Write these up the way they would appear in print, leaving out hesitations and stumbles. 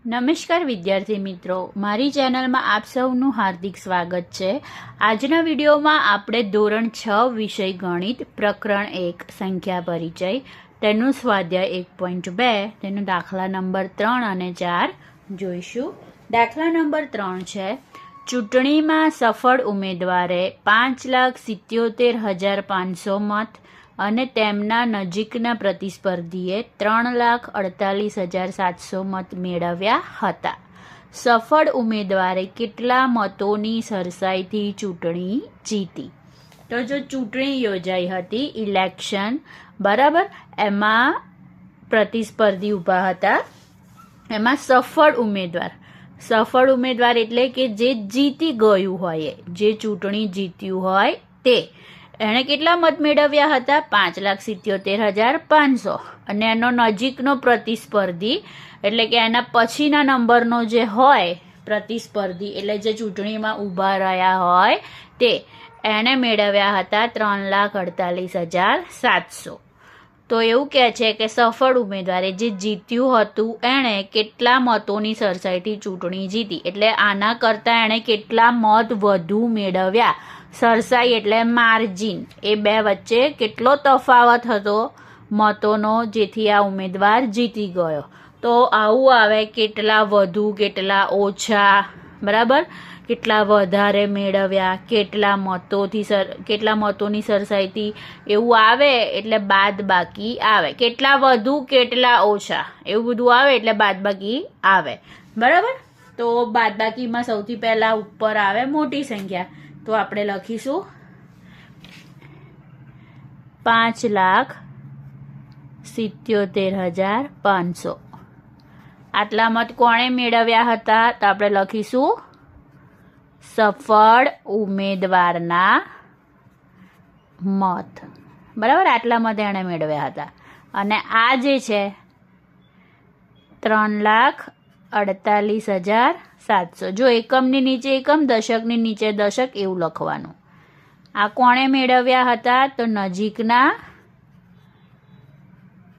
નમસ્કાર વિદ્યાર્થી મિત્રો, મારી ચેનલમાં આપ સૌનું હાર્દિક સ્વાગત છે। આજના વિડીયોમાં આપણે ધોરણ 6 વિષય ગણિત પ્રકરણ 1 સંખ્યા પરિચય તેનું સ્વાધ્યાય 1.2 તેનો દાખલા નંબર 3 અને 4 જોઈશું। દાખલા નંબર 3 છે, ચૂંટણીમાં સફળ ઉમેદવારે 5,77,500 મત અને તેમના નજીકના પ્રતિસ્પર્ધીએ 3,48,700 મત મેળવ્યા હતા। સફળ ઉમેદવારે કેટલા મતોની સરસાઈથી ચૂંટણી જીતી? તો જો ચૂંટણી યોજાઈ હતી, ઇલેક્શન, બરાબર, એમાં પ્રતિસ્પર્ધી ઊભા હતા, એમાં સફળ ઉમેદવાર એટલે કે જે જીતી ગયું હોય, જે ચૂંટણી જીત્યું હોય તે, એણે કેટલા મત મેળવ્યા હતા? 5,77,500 અને એનો નજીકનો પ્રતિસ્પર્ધી એટલે કે એના પછીના નંબરનો જે હોય પ્રતિસ્પર્ધી એટલે જે ચૂંટણીમાં ઊભા રહ્યા હોય તે, એણે મેળવ્યા હતા 3,48,700। તો એવું કહે છે કે સફળ ઉમેદવારે જે જીત્યું હતું એણે કેટલા મતોની સરસાઈથી ચૂંટણી જીતી, એટલે આના કરતાં એણે કેટલા મત વધુ મેળવ્યા। સરસાઈ એટલે માર્જિન, એ બે વચ્ચે કેટલો તફાવત હતો મતોનો જેથી આ ઉમેદવાર જીતી ગયો। તો આવું આવે, કેટલા વધુ કેટલા ઓછા, બરાબર, કેટલા વધારે મેળવ્યા, કેટલા મતોની સરસાઈથી, એવું આવે એટલે બાદ બાકી આવે, કેટલા વધુ કેટલા ઓછા એવું બધું આવે એટલે બાદ બાકી આવે, બરાબર। તો બાદ બાકીમાં સૌથી પહેલા ઉપર આવે મોટી સંખ્યા, તો આપણે લખીશું 5,77,500। આટલા મત કોણે મેળવ્યા હતા? તો આપણે લખીશું સફળ ઉમેદવારના મત, બરાબર, આટલા મત એણે મેળવ્યા હતા। અને આ જે છે 3,48,700, જો એકમની નીચે એકમ, દશકની નીચે દશક એવું લખવાનું। આ કોણે મેળવ્યા હતા? તો નજીકના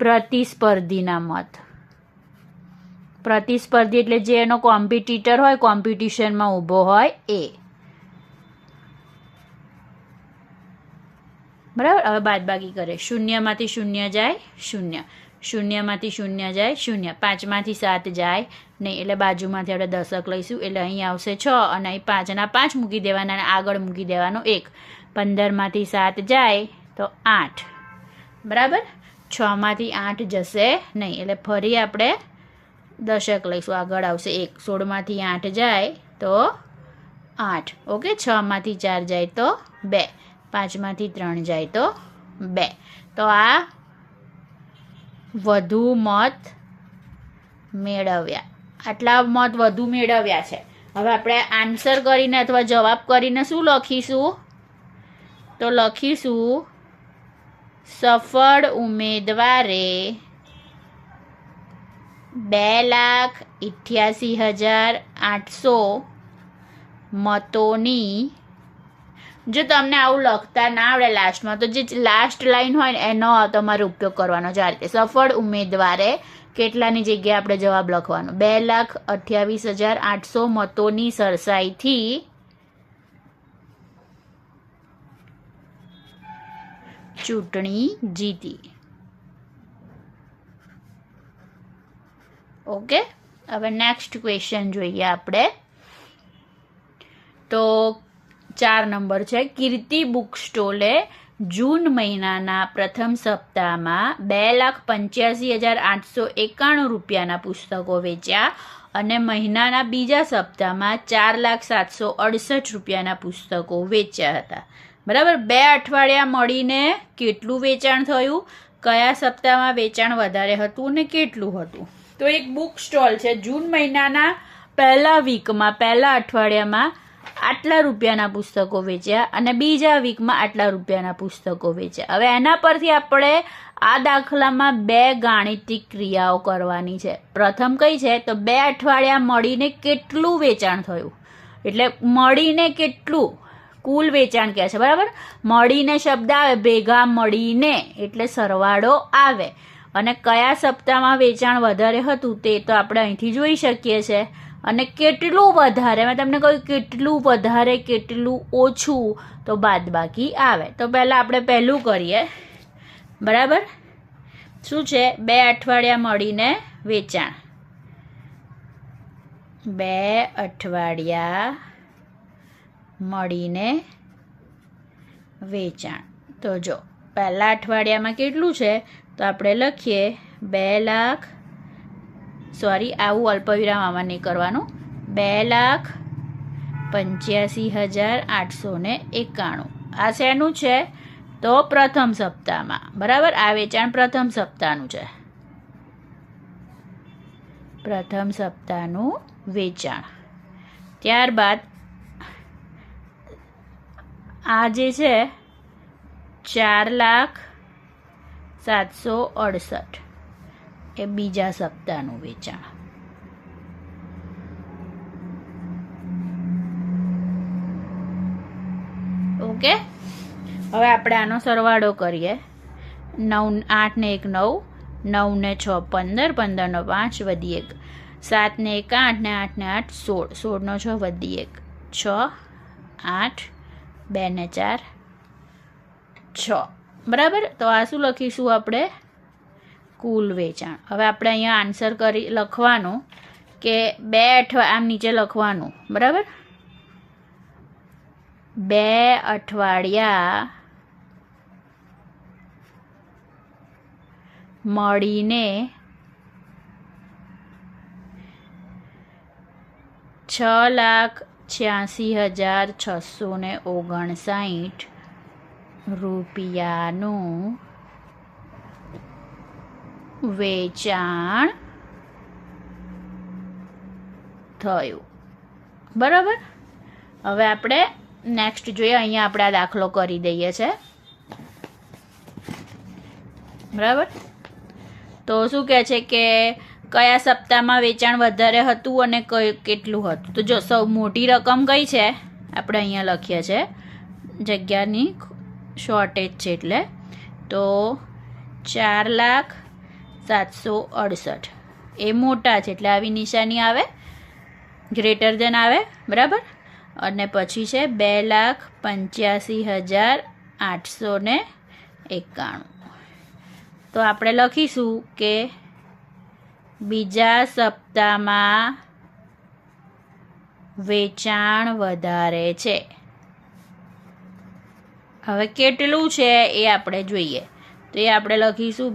પ્રતિસ્પર્ધીના મત। પ્રતિસ્પર્ધી એટલે જે એનો કોમ્પિટિટર હોય, કોમ્પિટિશનમાં ઊભો હોય એ, બરાબર। હવે બાદબાકી કરે, શૂન્યમાંથી શૂન્ય જાય શૂન્ય, શૂન્યમાંથી શૂન્ય જાય શૂન્ય, 5માંથી 7 જાય નહીં એટલે બાજુમાંથી આપણે દશક લઈશું એટલે અહીં આવશે 6 અને અહીં 5ના 5 મૂકી દેવાના અને આગળ મૂકી દેવાનો 1। 15માંથી 7 જાય તો 8, બરાબર, 6માંથી 8 જશે નહીં એટલે ફરી આપણે દશક લઈશું, આગળ આવશે 1। 16માંથી 8 જાય તો 8, ઓકે। 6માંથી 4 જાય તો 2, 5માંથી 3 જાય તો 2। તો આ વધુ મત મેળવ્યા, આટલા મત વધુ મેળવ્યા છે। હવે આપણે આન્સર કરીને અથવા જવાબ કરીને શું લખીશું? તો લખીશું સફળ ઉમેદવારે 2,88,800 મતોની, જો તમને આવું લખતા ના આવડે લાસ્ટમાં, તો જે લાસ્ટ લાઈન હોય ને એનો તમારે ઉપયોગ કરવાનો છે। આ રીતે સફળ ઉમેદવારે કેટલાની જગ્યાએ આપણે જવાબ લખવાનો, 2,28,800 મતોની સરસાઈથી ચૂંટણી જીતી, ઓકે। હવે નેક્સ્ટ ક્વેશ્ચન જોઈએ આપણે, તો 4 નંબર છે, કીર્તિ બુક સ્ટોલે જૂન મહિનાના પ્રથમ સપ્તાહમાં 2,85,891 રૂપિયાના પુસ્તકો વેચ્યા અને મહિનાના બીજા સપ્તાહમાં 4,768 રૂપિયાના પુસ્તકો વેચ્યા હતા, બરાબર। 2 અઠવાડિયા મળીને કેટલું વેચાણ થયું? કયા સપ્તાહમાં વેચાણ વધારે હતું ને કેટલું હતું? તો એક બુક સ્ટોલ છે, જૂન મહિનાના પહેલા વીકમાં, પહેલા અઠવાડિયામાં આટલા રૂપિયાના પુસ્તકો વેચ્યા અને બીજા વીકમાં આટલા રૂપિયાના પુસ્તકો વેચ્યા। હવે એના પરથી આપણે આ દાખલામાં 2 ગાણિતિક ક્રિયાઓ કરવાની છે। પ્રથમ કઈ છે? તો 2 અઠવાડિયા મળીને કેટલું વેચાણ થયું, એટલે મળીને કેટલું, કુલ વેચાણ કહે છે, બરાબર। મળીને શબ્દ આવે, ભેગા મળીને એટલે સરવાળો આવે, અને કયા સપ્તાહમાં વેચાણ વધારે હતું તે તો આપણે અહીંથી જોઈ શકીએ છીએ. અને કેટલું વધારે, મેં તમને કહ્યું કેટલું વધારે કેટલું ઓછું, તો બાદબાકી આવે. તો પહેલાં આપણે પહેલું કરીએ, બરાબર. શું છે? 2 અઠવાડિયા મળીને વેચાણ. 2 અઠવાડિયા મળીને વેચાણ. તો જો પહેલા અઠવાડિયામાં કેટલું છે, તો આપણે લખીએ 2,00,000, આવું અલ્પવિરામ આમાં નહીં કરવાનું, 2,85,891. આ શેનું છે? તો પ્રથમ સપ્તાહમાં, બરાબર. આ વેચાણ પ્રથમ સપ્તાહનું છે, પ્રથમ સપ્તાહનું વેચાણ. ત્યારબાદ આ જે છે 4,07,68 એ બીજા સપ્તાહનું વેચાણ. ઓકે, હવે આપણે આનો સરવાળો કરીએ. 9, 8 ને 1 9, 9 ને 6 15, 15 નો 5 વધી 1, 7 ને 1 8 ને 8 ને 8 16, 16 નો 6 વધી 1 6, 8, 2 ને 4 6, બરાબર. તો આ શું લખીશું આપણે? કુલ વેચાણ. હવે આપણે અહીંયા આન્સર લખવાનું કે 2 અઠવાડિયા, આમ નીચે લખવાનું, બરાબર. 2 અઠવાડિયા મળીને 6,86,659 રૂપિયાનું વેચાણ થયું, બરાબર. હવે આપણે નેક્સ્ટ જોઈએ. અહીંયા આપણે આ દાખલો કરી દઈએ છે, બરાબર. તો શું કહે છે કે કયા સપ્તાહમાં વેચાણ વધારે હતું અને કેટલું હતું. તો જો સૌ મોટી રકમ કઈ છે, આપણે અહીંયા લખીએ છે, જગ્યાની શોર્ટેજ છે એટલે. તો 4,07,68 એ મોટા છે એટલે આવી નિશાની આવે, ગ્રેટર દેન આવે, બરાબર. અને પછી છે 2,85,891. તો આપણે લખીશું કે બીજા સપ્તાહમાં વેચાણ વધારે છે. હવે કેટલું છે એ આપણે જોઈએ. તો એ આપણે લખીશું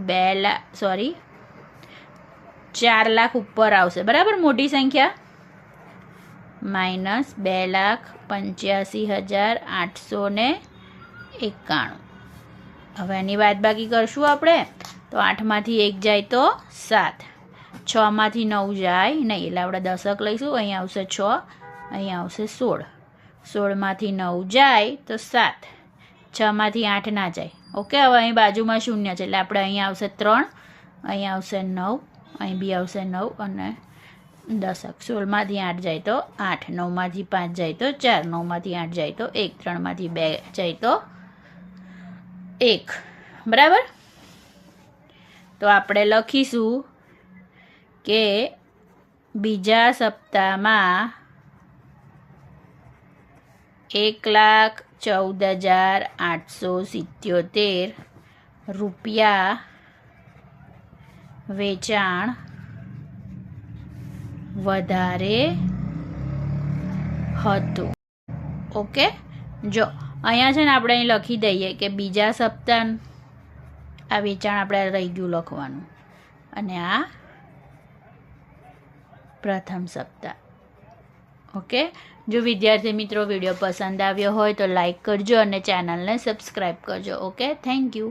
4 લાખ ઉપર આવશે, બરાબર, મોટી સંખ્યા, માઇનસ 2,85,891. હવે એની બાદબાકી કરશું આપણે. તો 8 માંથી 1 જાય તો 7, 6 માંથી 9 જાય નહીં એટલે આપણે દશક લઈશું. અહીંયા આવશે 6, અહીંયા આવશે 16, 16 માંથી 9 જાય તો 7, 6 માંથી 8 ના જાય. ઓકે, હવે અહીં બાજુમાં 0 છે એટલે આપણે અહીંયા આવશે 3, અહીંયા આવશે 9, અહીં બી આવશે 9 અને દશક. 16 માંથી 8 જાય તો 8, 9 માંથી 5 જાય તો 4, 9 માંથી 8 જાય તો 1, 3 માંથી 2 જાય તો 1, બરાબર. તો આપણે લખીશું કે બીજા સપ્તાહમાં 1,14,877 રૂપિયા વેચાણ વધારે હતું. ઓકે, જો અહીંયા છે ને આપણે અહીં લખી દઈએ કે બીજા સપ્તાહ, આ વેચાણ આપણે રહી ગયું લખવાનું, અને આ પ્રથમ સપ્તાહ. ઓકે, જો વિદ્યાર્થી મિત્રો વિડીયો પસંદ આવ્યો હોય તો લાઈક કરજો અને ચેનલને સબસ્ક્રાઈબ કરજો. Okay, thank you.